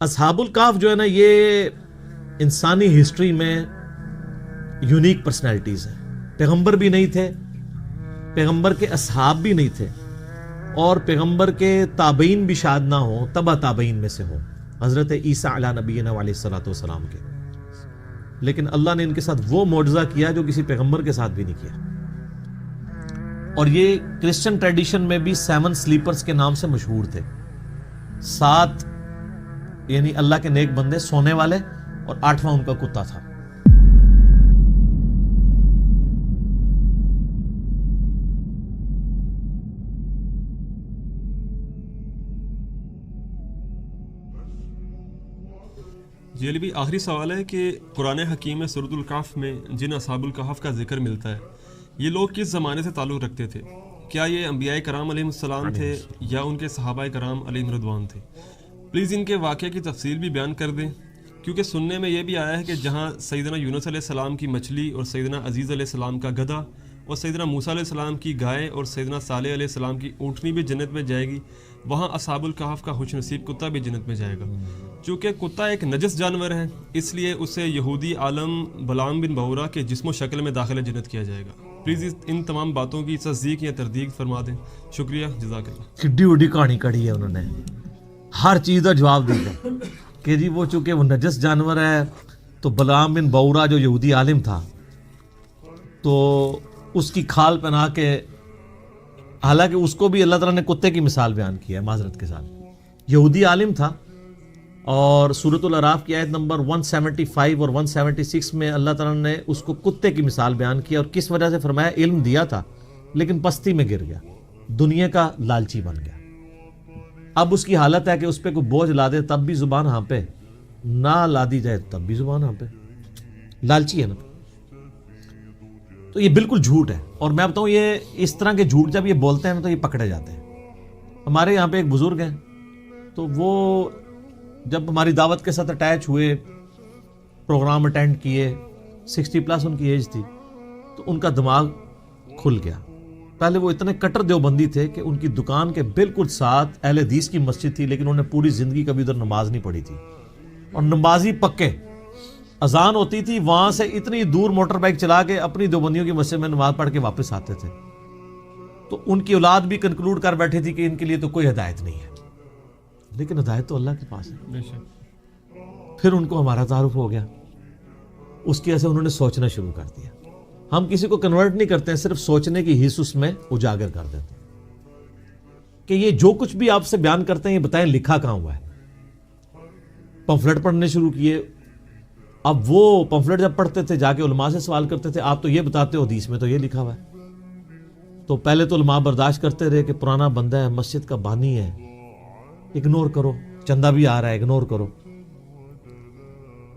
اصحاب الکہف جو ہے نا یہ انسانی ہسٹری میں یونیک پرسنالٹیز ہیں. پیغمبر بھی نہیں تھے, پیغمبر کے اصحاب بھی نہیں تھے, اور پیغمبر کے تابعین بھی شاید نہ ہوں, تبع تابعین میں سے ہوں, حضرت عیسیٰ علیہ نبینا علیہ الصلوۃ والسلام کے. لیکن اللہ نے ان کے ساتھ وہ معجزہ کیا جو کسی پیغمبر کے ساتھ بھی نہیں کیا. اور یہ کرسچن ٹریڈیشن میں بھی 7 سلیپرز کے نام سے مشہور تھے. 7 یعنی اللہ کے نیک بندے سونے والے, اور 8واں ان کا کتا تھا. جی علی بھی آخری سوال ہے کہ قرآن حکیم میں سورۃ الکہف میں جن اصحاب الکہف کا ذکر ملتا ہے یہ لوگ کس زمانے سے تعلق رکھتے تھے؟ کیا یہ انبیاء کرام علیہم السلام تھے یا ان کے صحابہ کرام علیہم رضوان تھے؟ پلیز ان کے واقعے کی تفصیل بھی بیان کر دیں, کیونکہ سننے میں یہ بھی آیا ہے کہ جہاں سیدنا یونس علیہ السلام کی مچھلی اور سیدنا عزیز علیہ السلام کا گدھا اور سیدنا موسیٰ علیہ السلام کی گائے اور سیدنا صالح علیہ السلام کی اونٹنی بھی جنت میں جائے گی, وہاں اصحاب الکہف کا خوش نصیب کتا بھی جنت میں جائے گا. چونکہ کتا ایک نجس جانور ہے اس لیے اسے یہودی عالم بلعام بن بعورہ کے جسم و شکل میں داخل جنت کیا جائے گا. پلیز ان تمام باتوں کی تصدیق یا تردید فرما دیں. شکریہ, جزاک اللہ. کڈی وڈی کہانی کڑی ہے انہوں نے, ہر چیز کا جواب دیا کہ جی وہ چونکہ وہ نجس جانور ہے تو بلعام بن بعورہ جو یہودی عالم تھا تو اس کی کھال پہنا کے, حالانکہ اس کو بھی اللہ تعالیٰ نے کتے کی مثال بیان کی ہے معذرت کے ساتھ, یہودی عالم تھا. اور سورۃ الاعراف کی آیت نمبر 175 اور 176 میں اللہ تعالیٰ نے اس کو کتے کی مثال بیان کی, اور کس وجہ سے فرمایا؟ علم دیا تھا لیکن پستی میں گر گیا, دنیا کا لالچی بن گیا. اب اس کی حالت ہے کہ اس پہ کوئی بوجھ لا دے تب بھی زبان ہانپے, نہ لا دی جائے تب بھی زبان ہانپے. لالچی ہے نا. تو یہ بالکل جھوٹ ہے, اور میں بتاؤں یہ اس طرح کے جھوٹ جب یہ بولتے ہیں تو یہ پکڑے جاتے ہیں. ہمارے یہاں پہ ایک بزرگ ہیں, تو وہ جب ہماری دعوت کے ساتھ اٹیچ ہوئے, پروگرام اٹینڈ کیے, 60+ ان کی ایج تھی, تو ان کا دماغ کھل گیا. پہلے وہ اتنے کٹر دیوبندی تھے کہ ان کی دکان کے بالکل ساتھ اہل حدیث کی مسجد تھی, لیکن انہوں نے پوری زندگی کبھی ادھر نماز نہیں پڑھی تھی, اور نمازی پکے. اذان ہوتی تھی وہاں سے اتنی دور موٹر بائک چلا کے اپنی دیوبندیوں کی مسجد میں نماز پڑھ کے واپس آتے تھے. تو ان کی اولاد بھی کنکلوڈ کر بیٹھی تھی کہ ان کے لیے تو کوئی ہدایت نہیں ہے, لیکن ہدایت تو اللہ کے پاس ہے. پھر ان کو ہمارا تعارف ہو گیا, اس کی وجہ سے انہوں نے سوچنا شروع کر دیا. ہم کسی کو کنورٹ نہیں کرتے ہیں, صرف سوچنے کی حص اس میں اجاگر کر دیتے ہیں کہ یہ جو کچھ بھی آپ سے بیان کرتے ہیں یہ بتائیں لکھا کہاں ہوا ہے. پمفلٹ پڑھنے شروع کیے. اب وہ پمفلٹ جب پڑھتے تھے جا کے علماء سے سوال کرتے تھے, آپ تو یہ بتاتے ہو حدیث میں تو یہ لکھا ہوا ہے. تو پہلے تو علماء برداشت کرتے رہے کہ پرانا بندہ ہے, مسجد کا بانی ہے, اگنور کرو, چندہ بھی آ رہا ہے, اگنور کرو.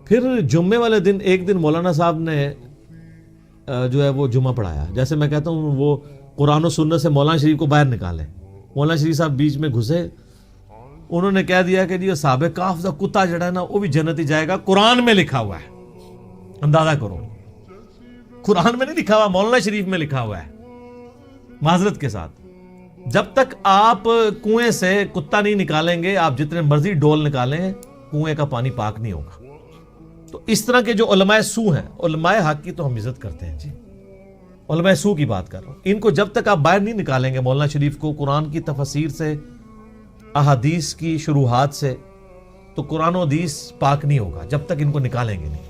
پھر جمعے والے دن ایک دن مولانا صاحب نے جو ہے وہ جمعہ پڑھایا. جیسے میں کہتا ہوں وہ قرآن و سنت سے مولانا شریف کو باہر نکالے. مولانا شریف صاحب بیچ میں گھسے, انہوں نے کہہ دیا کہ جی اصحاب کہف کا کتا جڑا ہے نا وہ بھی جنت ہی جائے گا, قرآن میں لکھا ہوا ہے. اندازہ کرو, قرآن میں نہیں لکھا ہوا, مولانا شریف میں لکھا ہوا ہے. معذرت کے ساتھ, جب تک آپ کنویں سے کتا نہیں نکالیں گے, آپ جتنے مرضی ڈول نکالیں, کنویں کا پانی پاک نہیں ہوگا. تو اس طرح کے جو علماء سو ہیں, علماء حق کی تو ہم عزت کرتے ہیں جی, علماء سو کی بات کر رہا ہوں. ان کو جب تک آپ باہر نہیں نکالیں گے مولانا شریف کو قرآن کی تفسیر سے, احادیث کی شروحات سے, تو قرآن و حدیث پاک نہیں ہوگا جب تک ان کو نکالیں گے نہیں.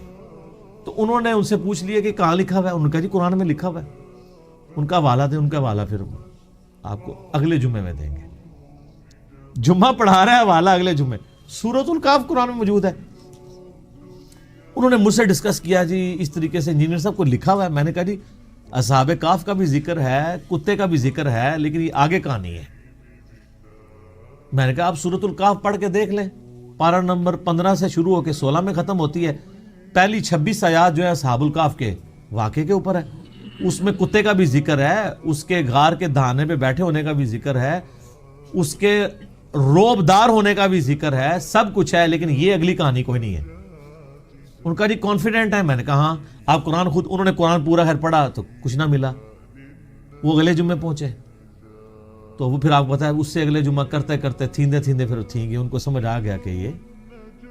تو انہوں نے ان سے پوچھ لیا کہ کہاں لکھا ہوا ہے؟ انہوں نے کہا جی قرآن میں لکھا ہوا ہے. ان کا حوالہ دیں, ان کا حوالہ پھر آپ کو اگلے جمعے میں دیں گے. جمعہ پڑھا رہا ہے, حوالہ اگلے جمعے. سورۃ الکہف قرآن میں موجود ہے. انہوں نے مجھ سے ڈسکس کیا جی اس طریقے سے, انجینئر صاحب کو لکھا ہوا ہے. میں نے کہا جی اصحاب کہف کا بھی ذکر ہے, کتے کا بھی ذکر ہے, لیکن یہ آگے کہاں نہیں ہے. میں نے کہا آپ سورۃ الکہف پڑھ کے دیکھ لیں, پارہ نمبر 15 سے شروع ہو کے 16 میں ختم ہوتی ہے. پہلی 26 آیات جو ہے اصحاب الکہف کے واقعے کے اوپر ہے. اس میں کتے کا بھی ذکر ہے, اس کے غار کے دہانے پہ بیٹھے ہونے کا بھی ذکر ہے, اس کے روبدار ہونے کا بھی ذکر ہے, سب کچھ ہے, لیکن یہ اگلی کہانی کوئی نہیں ہے. ان کا جی کانفیڈنٹ ہے. میں نے کہا ہاں آپ قرآن خود, انہوں نے قرآن پورا خیر پڑھا تو کچھ نہ ملا. وہ اگلے جمعے پہنچے تو وہ پھر آپ کو پتا ہے اس سے اگلے جمعہ کرتے کرتے تھیندے پھر تھیں گے. ان کو سمجھ آ گیا کہ یہ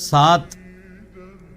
7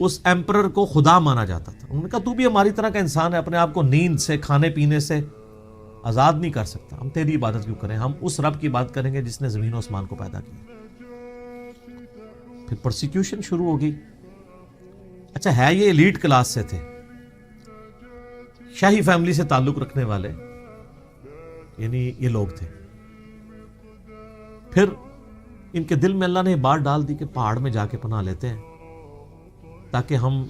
اس ایمپرر کو خدا مانا جاتا تھا. انہوں نے کہا تو بھی ہماری طرح کا انسان ہے, اپنے آپ کو نیند سے کھانے پینے سے آزاد نہیں کر سکتا, ہم تیری عبادت کیوں کریں, ہم اس رب کی بات کریں گے جس نے زمین و آسمان کو پیدا کیا. پھر پرسیکیوشن شروع ہوگی. اچھا ہے یہ ایلیٹ کلاس سے تھے, شاہی فیملی سے تعلق رکھنے والے, یعنی یہ لوگ تھے. پھر ان کے دل میں اللہ نے یہ بات ڈال دی کہ پہاڑ میں جا کے پناہ لیتے ہیں تاکہ ہم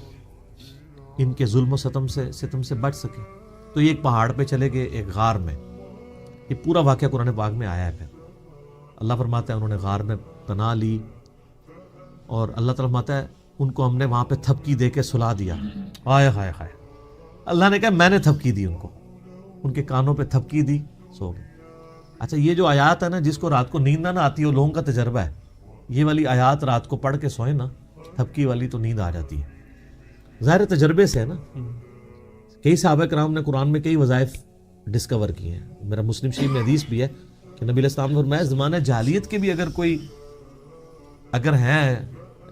ان کے ظلم و ستم سے بچ سکیں. تو یہ ایک پہاڑ پہ چلے گئے, ایک غار میں. یہ پورا واقعہ قرآن پاک میں آیا ہے. پھر اللہ فرماتا ہے انہوں نے غار میں پناہ لی, اور اللہ تعالیٰ فرماتا ہے ان کو ہم نے وہاں پہ تھپکی دے کے سلا دیا. آئے ہائے ہائے, اللہ نے کہا میں نے تھپکی دی ان کو, ان کے کانوں پہ تھپکی دی, سو گئے. اچھا یہ جو آیات ہے نا, جس کو رات کو نیند نہ آتی ہے وہ لوگوں کا تجربہ ہے. یہ والی آیات رات کو پڑھ کے سوئیں نا, تھپکی والی, تو نیند آ جاتی ہے. ظاہر تجربے سے ہے نا. کئی صحابہ کرام نے قرآن میں کئی وظائف ڈسکور کیے ہیں. میرا مسلم شریف میں حدیث بھی ہے کہ نبی علیہ السلام نے فرمایا زمانہ جاہلیت کے بھی اگر ہیں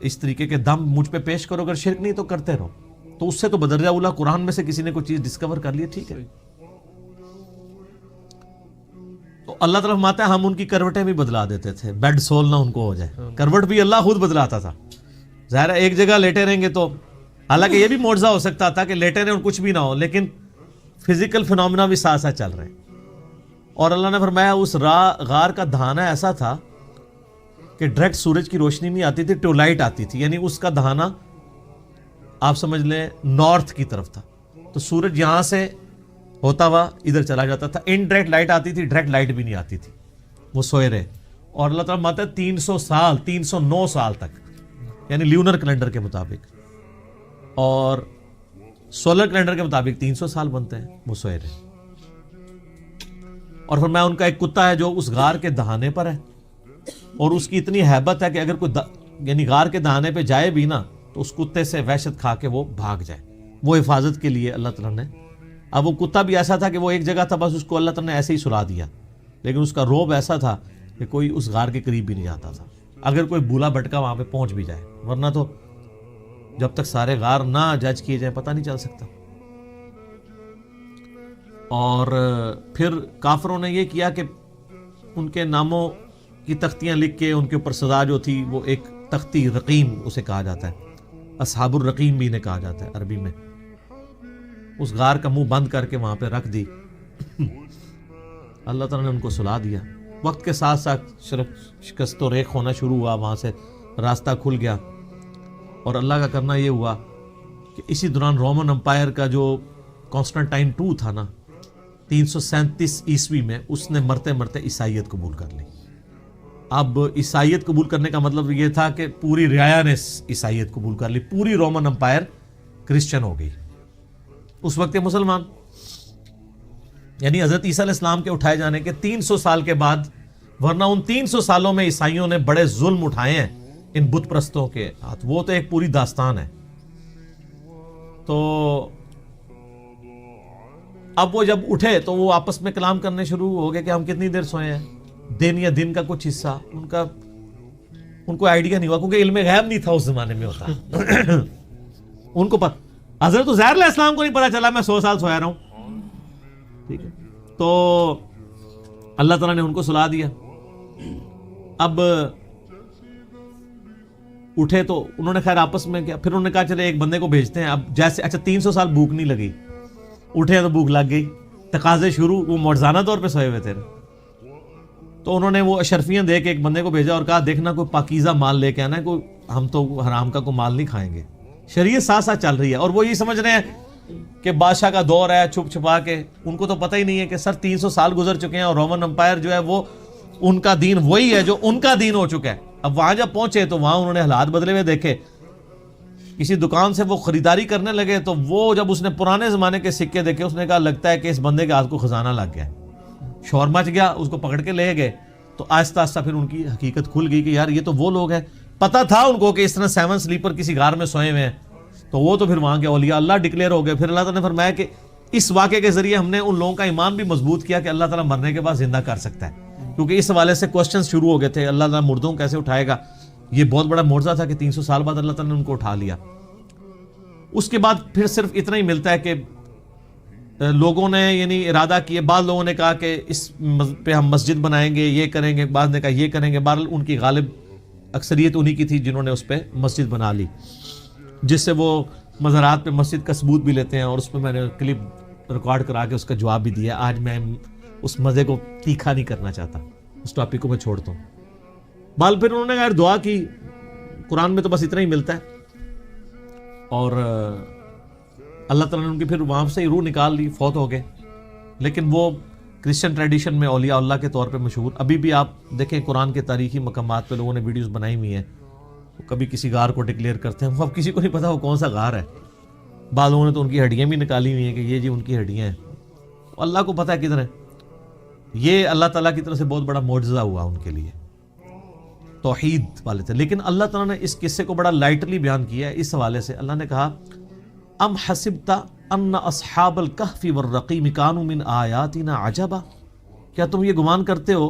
اس طریقے کے دم مجھ پہ پیش کرو, اگر شرک نہیں تو کرتے رہو. تو اس سے تو بدرجہ اولیٰ قرآن میں سے کسی نے کوئی چیز ڈسکور کر لی, ٹھیک ہے. تو اللہ تعالیٰ فرماتا ہے ہم ان کی کروٹیں بھی بدلا دیتے تھے, بیڈ سول نہ ان کو ہو جائے. کروٹ بھی اللہ خود بدلاتا تھا. ظاہر ہے ایک جگہ لیٹے رہیں گے تو, حالانکہ یہ بھی معجزہ ہو سکتا تھا کہ لیٹے رہیں اور کچھ بھی نہ ہو, لیکن فزیکل فنومینا بھی ساتھ ساتھ چل رہے ہیں. اور اللہ نے فرمایا اس غار کا دہانہ ایسا تھا کہ ڈائریکٹ سورج کی روشنی نہیں آتی تھی, ٹیولائٹ آتی تھی. یعنی اس کا دہانہ آپ سمجھ لیں نارتھ کی طرف تھا, تو سورج یہاں سے ہوتا ہوا ادھر چلا جاتا تھا. انڈائریکٹ لائٹ آتی تھی, ڈائریکٹ لائٹ بھی نہیں آتی تھی. وہ سوئے رہے. اور اللہ تعالیٰ ماتا ہے 309 سال تک, یعنی لیونر کیلنڈر کے مطابق, اور سولر کیلنڈر کے مطابق 300 سال بنتے ہیں, وہ سوئے رہے. اور پھر میں ان کا ایک کتا ہے جو اس غار کے دہانے پر ہے, اور اس کی اتنی ہیبت ہے کہ اگر کوئی یعنی غار کے دہانے پہ جائے بھی نا تو اس کتے سے وحشت کھا کے وہ بھاگ جائے. وہ حفاظت کے لیے اللہ تعالیٰ نے. اب وہ کتا بھی ایسا تھا کہ وہ ایک جگہ تھا, بس اس کو اللہ تعالیٰ نے ایسے ہی سلا دیا, لیکن اس کا روب ایسا تھا کہ کوئی اس غار کے قریب بھی نہیں جاتا تھا, اگر کوئی بولا بٹکا وہاں پہ پہنچ بھی جائے. ورنہ تو جب تک سارے غار نہ جج کیے جائیں پتہ نہیں چل سکتا. اور پھر کافروں نے یہ کیا کہ ان کے ناموں کی تختیاں لکھ کے ان کے اوپر سزا جو تھی, وہ ایک تختی رقیم اسے کہا جاتا ہے, اصحاب الرقیم بھی انہیں کہا جاتا ہے عربی میں. اس غار کا منہ بند کر کے وہاں پہ رکھ دی. اللہ تعالیٰ نے ان کو سلا دیا. وقت کے ساتھ ساتھ شکست و ریخ ہونا شروع ہوا, وہاں سے راستہ کھل گیا. اور اللہ کا کرنا یہ ہوا کہ اسی دوران رومن امپائر کا جو کانسٹنٹائن 2 تھا نا 337 عیسوی میں, اس نے مرتے مرتے عیسائیت قبول کر لی. اب عیسائیت قبول کرنے کا مطلب یہ تھا کہ پوری رعایا نے عیسائیت قبول کر لی, پوری رومن امپائر کرسچن ہو گئی اس وقت کے مسلمان. یعنی حضرت عیسیٰ علیہ السلام کے اٹھائے جانے کے 300 سال کے بعد, ورنہ ان 300 سالوں میں عیسائیوں نے بڑے ظلم اٹھائے ہیں ان بت پرستوں کے ہاتھ, وہ تو ایک پوری داستان ہے. تو اب وہ جب اٹھے تو وہ آپس میں کلام کرنے شروع ہو گئے کہ ہم کتنی دیر سوئے ہیں. دن یا دن کا کچھ حصہ ان کو آئیڈیا نہیں ہوا, کیونکہ علم غیب نہیں تھا اس زمانے میں ہوتا. ان کو پتہ, حضرت عزیر علیہ السلام کو نہیں پتا چلا میں 100 سال سویا رہا ہوں, ٹھیک ہے. تو اللہ تعالیٰ نے ان کو سلا دیا. اب اٹھے تو انہوں نے خیر آپس میں کیا, پھر انہوں نے کہا چلے ایک بندے کو بھیجتے ہیں. اب جیسے اچھا 300 سال بھوک نہیں لگی, اٹھے تو بھوک لگ گئی, تقاضے شروع. وہ معجزانہ طور پہ سوئے ہوئے تھے, تو انہوں نے وہ اشرفیاں دے کے ایک بندے کو بھیجا اور کہا دیکھنا کوئی پاکیزہ مال لے کے آنا ہے, کوئی ہم تو حرام کا کوئی مال نہیں کھائیں گے. شریعت ساتھ ساتھ چل رہی ہے, اور وہ یہ سمجھ رہے ہیں کہ بادشاہ کا دور ہے, چھپ چھپا کے. ان کو تو پتہ ہی نہیں ہے کہ سر 300 سال گزر چکے ہیں, اور رومن امپائر جو ہے وہ ان کا دین وہی ہے جو ان کا دین ہو چکا ہے. اب وہاں جب پہنچے تو وہاں انہوں نے حالات بدلے ہوئے دیکھے. کسی دکان سے وہ خریداری کرنے لگے, تو وہ جب اس نے پرانے زمانے کے سکے دیکھے, اس نے کہا لگتا ہے کہ اس بندے کے ہاتھ کو خزانہ لگ گیا. شور مچ گیا, اس کو پکڑ کے لے گئے. تو آہستہ آہستہ پھر ان کی حقیقت کھل گئی کہ یار یہ تو وہ لوگ ہیں. پتہ تھا ان کو کہ اس طرح 7 سلیپر کسی غار میں سوئے ہوئے ہیں, تو وہ تو پھر وہاں کے اولیاء اللہ ڈکلیئر ہو گئے. پھر اللہ تعالیٰ نے فرمایا کہ اس واقعے کے ذریعے ہم نے ان لوگوں کا ایمان بھی مضبوط کیا کہ اللہ تعالیٰ مرنے کے بعد زندہ کر سکتا ہے, کیونکہ اس حوالے سے کوسچنز شروع ہو گئے تھے. اللہ تعالیٰ مردوں کو کیسے اٹھائے گا, یہ بہت بڑا معجزہ تھا کہ 300 سال بعد اللہ تعالیٰ نے ان کو اٹھا لیا. اس کے بعد پھر صرف اتنا ہی ملتا ہے کہ لوگوں نے یعنی ارادہ کیے، بعض لوگوں نے کہا کہ اس پہ ہم مسجد بنائیں گے، یہ کریں گے، بعض نے کہا یہ کریں گے، بہرحال ان کی غالب اکثریت انہی کی تھی جنہوں نے اس پہ مسجد بنا لی، جس سے وہ مزارات پہ مسجد کا ثبوت بھی لیتے ہیں، اور اس پہ میں نے کلپ ریکارڈ کرا کے اس کا جواب بھی دیا. آج میں اس مزے کو تیکھا نہیں کرنا چاہتا، اس ٹاپک کو میں چھوڑتا ہوں. بال پھر انہوں نے کہا دعا کی، قرآن میں تو بس اتنا ہی ملتا ہے، اور اللہ تعالیٰ نے ان کی پھر وہاں سے ہی روح نکال لی، فوت ہو گئے. لیکن وہ کرسچن ٹریڈیشن میں اولیاء اللہ کے طور پہ مشہور، ابھی بھی آپ دیکھیں قرآن کے تاریخی مقامات پہ لوگوں نے ویڈیوز بنائی ہوئی ہیں. کبھی کسی غار کو ڈکلیئر کرتے ہیں، وہ اب کسی کو نہیں پتا وہ کون سا غار ہے. بعض لوگوں نے تو ان کی ہڈیاں بھی نکالی ہوئی ہیں کہ یہ جی ان کی ہڈیاں ہیں، اللہ کو پتہ ہے کدھر ہے. یہ اللہ تعالیٰ کی طرف سے بہت بڑا معجزہ ہوا ان کے لیے، توحید والے تھے. لیکن اللہ تعالیٰ نے اس قصے کو بڑا لائٹلی بیان کیا ہے. اس حوالے سے اللہ نے کہا ام حسبت ان اصحاب الکہف والرقیم کانوا من آیاتنا عجبا، کیا تم یہ گمان کرتے ہو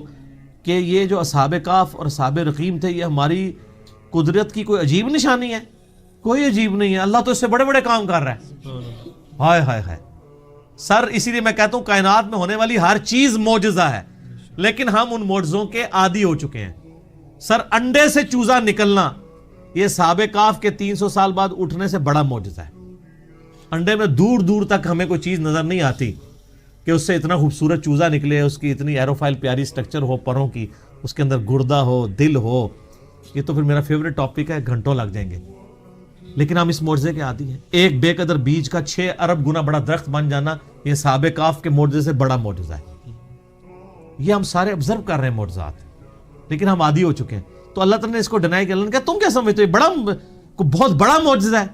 کہ یہ جو اصحاب کہف اور اصحاب رقیم تھے یہ ہماری قدرت کی کوئی عجیب نشانی ہے؟ کوئی عجیب نہیں ہے، اللہ تو اس سے بڑے بڑے کام کر رہا ہے. ہائے ہائے ہائے سر، اسی لیے میں کہتا ہوں کائنات میں ہونے والی ہر چیز معجزہ ہے، لیکن ہم ان معجزوں کے عادی ہو چکے ہیں. سر، انڈے سے چوزا نکلنا یہ اصحاب کہف کے 300 سال بعد اٹھنے سے بڑا معجزہ ہے. انڈے میں دور دور تک ہمیں کوئی چیز نظر نہیں آتی کہ اس سے اتنا خوبصورت چوزا نکلے، اس کی اتنی ایروفائل پیاری سٹرکچر ہو پروں کی، اس کے اندر گردہ ہو، دل ہو. یہ تو پھر میرا فیوریٹ ٹاپک ہے، گھنٹوں لگ جائیں گے. لیکن ہم اس معجزے کے عادی ہیں. ایک بے قدر بیج کا 6 ارب گنا بڑا درخت بن جانا یہ اصحاب کہف کے معجزے سے بڑا معجزہ ہے. یہ ہم سارے آبزرو کر رہے ہیں معجزات، لیکن ہم عادی ہو چکے ہیں. تو اللہ تعالیٰ نے اس کو ڈینائی کیا. اللہ نے کہا تم کیا سمجھتے ہو یہ بہت بڑا معجزہ ہے؟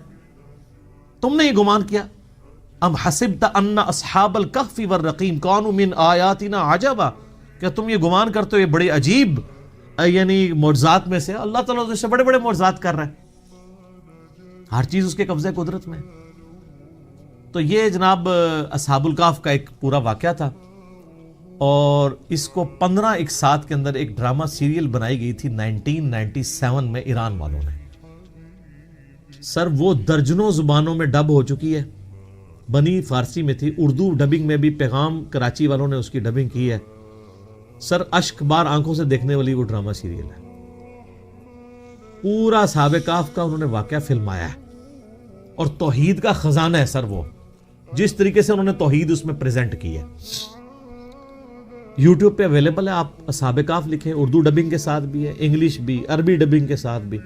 تم نے یہ گمان کیا؟ ام حسبت ان اصحاب الکہف والرقیم کانوا من آیاتنا عجبا، کیا تم یہ گمان کرتے ہو یہ بڑی عجیب یعنی معجزات میں سے؟ اللہ تعالیٰ اس سے بڑے بڑے معجزات کر رہا ہے، ہر چیز اس کے قبضے قدرت میں. تو یہ جناب اصحاب الکہف کا ایک پورا واقعہ تھا، اور اس کو 15 اقساط کے اندر ایک ڈرامہ سیریل بنائی گئی تھی 1997 میں ایران والوں نے. سر وہ درجنوں زبانوں میں ڈب ہو چکی ہے، بنی فارسی میں تھی، اردو ڈبنگ میں بھی پیغام کراچی والوں نے اس کی ڈبنگ کی ہے. سر اشک بار آنکھوں سے دیکھنے والی وہ ڈرامہ سیریل ہے. پورا اصحاب کہف کا انہوں نے واقعہ فلمایا ہے، اور توحید کا خزانہ ہے سر. وہ جس طریقے سے انہوں نے توحید اس میں پریزنٹ کی ہے، یوٹیوب پہ اویلیبل ہے. آپ اصحاب کہف لکھیں، اردو ڈبنگ کے ساتھ بھی ہے، انگلش بھی، عربی ڈبنگ کے ساتھ بھی.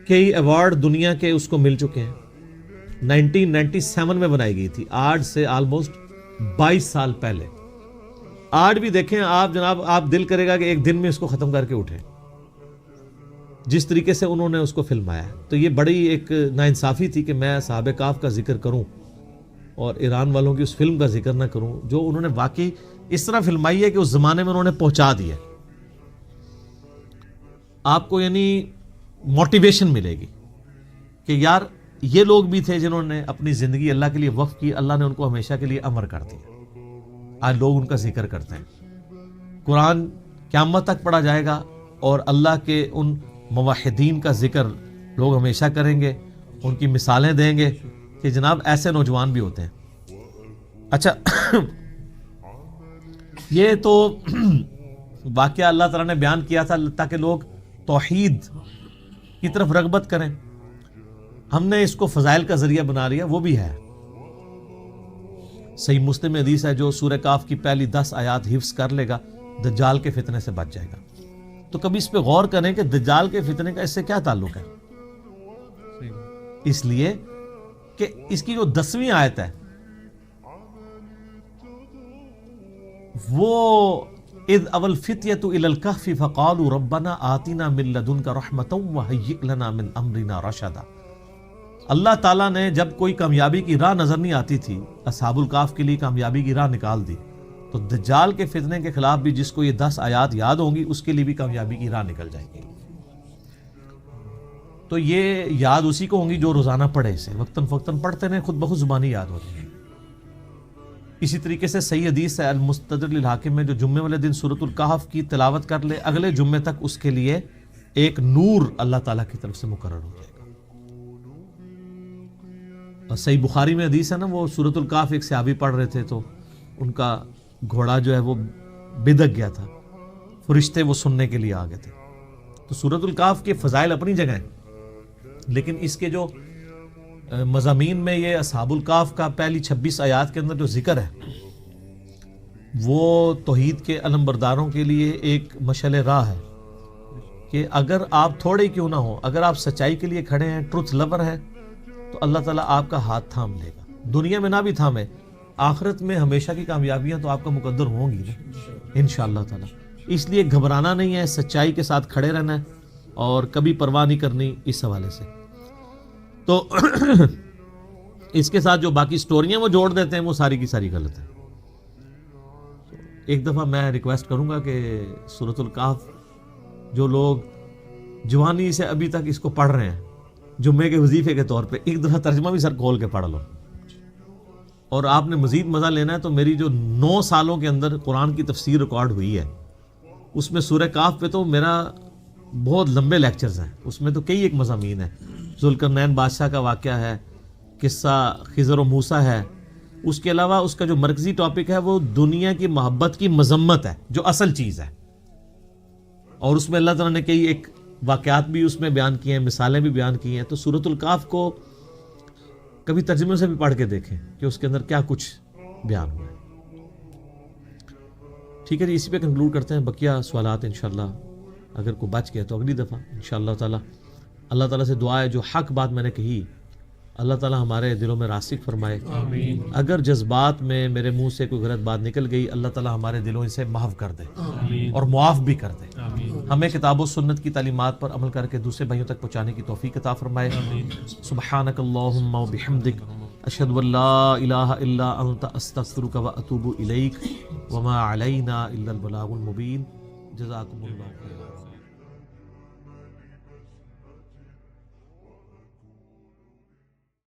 کئی ایوارڈ دنیا کے اس کو مل چکے ہیں. 1997 میں بنائی گئی تھی، آج سے آلموسٹ 22 سال پہلے. آج بھی دیکھیں آپ جناب، آپ دل کرے گا کہ ایک دن میں اس کو ختم کر کے اٹھیں، جس طریقے سے انہوں نے اس کو فلمایا. تو یہ بڑی ایک ناانصافی تھی کہ میں اصحاب کہف کا ذکر کروں اور ایران والوں کی اس فلم کا ذکر نہ کروں، جو انہوں نے واقعی اس طرح فلمائی ہے کہ اس زمانے میں انہوں نے پہنچا دیا. آپ کو یعنی موٹیویشن ملے گی کہ یار یہ لوگ بھی تھے جنہوں نے اپنی زندگی اللہ کے لیے وقف کی، اللہ نے ان کو ہمیشہ کے لیے امر کر دیا. آج لوگ ان کا ذکر کرتے ہیں. قرآن قیامت تک پڑھا جائے گا، اور اللہ کے ان موحدین کا ذکر لوگ ہمیشہ کریں گے، ان کی مثالیں دیں گے کہ جناب ایسے نوجوان بھی ہوتے ہیں. اچھا یہ تو واقعہ اللہ تعالیٰ نے بیان کیا تھا تاکہ لوگ توحید کی طرف رغبت کریں. ہم نے اس کو فضائل کا ذریعہ بنا لیا، وہ بھی ہے. صحیح مسلم حدیث ہے، جو سورہ کہف کی پہلی 10 آیات حفظ کر لے گا دجال کے فتنے سے بچ جائے گا. تو کبھی اس پہ غور کریں کہ دجال کے فتنے کا اس سے کیا تعلق ہے. اس لیے کہ اس کی جو 10ویں آیت ہے وہ اذ اول فتیۃ الی الکہف فقالوا ربنا آتنا من لدنک رحمۃ وہیئ لنا من امرنا رشدا. اللہ تعالیٰ نے جب کوئی کامیابی کی راہ نظر نہیں آتی تھی، اصحاب الکہف کے لیے کامیابی کی راہ نکال دی. تو دجال کے فتنے کے خلاف بھی جس کو یہ 10 آیات یاد ہوں گی اس کے لیے بھی کامیابی کی راہ نکل جائے گی. تو یہ یاد اسی کو ہوں گی جو روزانہ پڑھے، اسے وقتاً فوقتاً پڑھتے رہیں، خود بخود زبانی یاد ہوتی ہے. اسی طریقے سے صحیح حدیث ہے المستدرک للحاکم میں، جو جمعے والے دن سورۃ الکہف کی تلاوت کر لے اگلے جمعے تک اس کے لیے ایک نور اللہ تعالیٰ کی طرف سے مقرر ہو جائے گا. اور صحیح بخاری میں حدیث ہے نا، وہ سورۃ الکاف ایک صحابی پڑھ رہے تھے تو ان کا گھوڑا جو ہے وہ بدک گیا تھا، فرشتے وہ سننے کے لیے آ گئے تھے. تو سورۃ الکاف کے فضائل اپنی جگہ ہیں، لیکن اس کے جو مضامین میں یہ اصحاب الکاف کا پہلی 26 آیات کے اندر جو ذکر ہے وہ توحید کے علمبرداروں کے لیے ایک مشعل راہ ہے کہ اگر آپ تھوڑے کیوں نہ ہوں، اگر آپ سچائی کے لیے کھڑے ہیں، ٹروتھ لور ہیں، تو اللہ تعالیٰ آپ کا ہاتھ تھام لے گا. دنیا میں نہ بھی تھامے، آخرت میں ہمیشہ کی کامیابیاں تو آپ کا مقدر ہوں گی نا انشاءاللہ تعالیٰ. اس لیے گھبرانا نہیں ہے، سچائی کے ساتھ کھڑے رہنا ہے اور کبھی پرواہ نہیں کرنی اس حوالے سے. تو اس کے ساتھ جو باقی سٹوریاں وہ جوڑ دیتے ہیں وہ ساری کی ساری غلط ہے. ایک دفعہ میں ریکویسٹ کروں گا کہ سورۃ الکہف جو لوگ جوانی سے ابھی تک اس کو پڑھ رہے ہیں جمعے کے وظیفے کے طور پہ، ایک دفعہ ترجمہ بھی سر کھول کے پڑھ لو. اور آپ نے مزید مزہ لینا ہے تو میری جو 9 سالوں کے اندر قرآن کی تفسیر ریکارڈ ہوئی ہے اس میں سورہ کہف پہ تو میرا بہت لمبے لیکچرز ہیں، اس میں تو کئی ایک مضامین ہیں. ذوالقرنین بادشاہ کا واقعہ ہے، قصہ خضر و موسیٰ ہے. اس کے علاوہ اس کا جو مرکزی ٹاپک ہے وہ دنیا کی محبت کی مذمت ہے جو اصل چیز ہے، اور اس میں اللہ تعالیٰ نے کئی ایک واقعات بھی اس میں بیان کیے ہیں، مثالیں بھی بیان کی ہیں. تو سورۃ الکہف کو کبھی ترجمے سے بھی پڑھ کے دیکھیں کہ اس کے اندر کیا کچھ بیان ہوا ہے. ٹھیک ہے جی، اسی پہ کنکلوڈ کرتے ہیں. بقیہ سوالات انشاءاللہ اگر کوئی بچ گیا تو اگلی دفعہ انشاءاللہ تعالیٰ. اللہ تعالیٰ سے دعا ہے جو حق بات میں نے کہی اللہ تعالیٰ ہمارے دلوں میں راسخ فرمائے. آمین. اگر جذبات میں میرے منہ سے کوئی غلط بات نکل گئی اللہ تعالیٰ ہمارے دلوں سے محو کر دے آمین. اور معاف بھی کر دے. آمین. ہمیں کتاب و سنت کی تعلیمات پر عمل کر کے دوسرے بھائیوں تک پہنچانے کی توفیق عطا فرمائے. سبحانک اللہم و بحمدک اشہد ان لا الہ الا انت استغفرک و اتوب الیک وما علینا الا البلاغ المبین. جزاکم اللہ خیرا.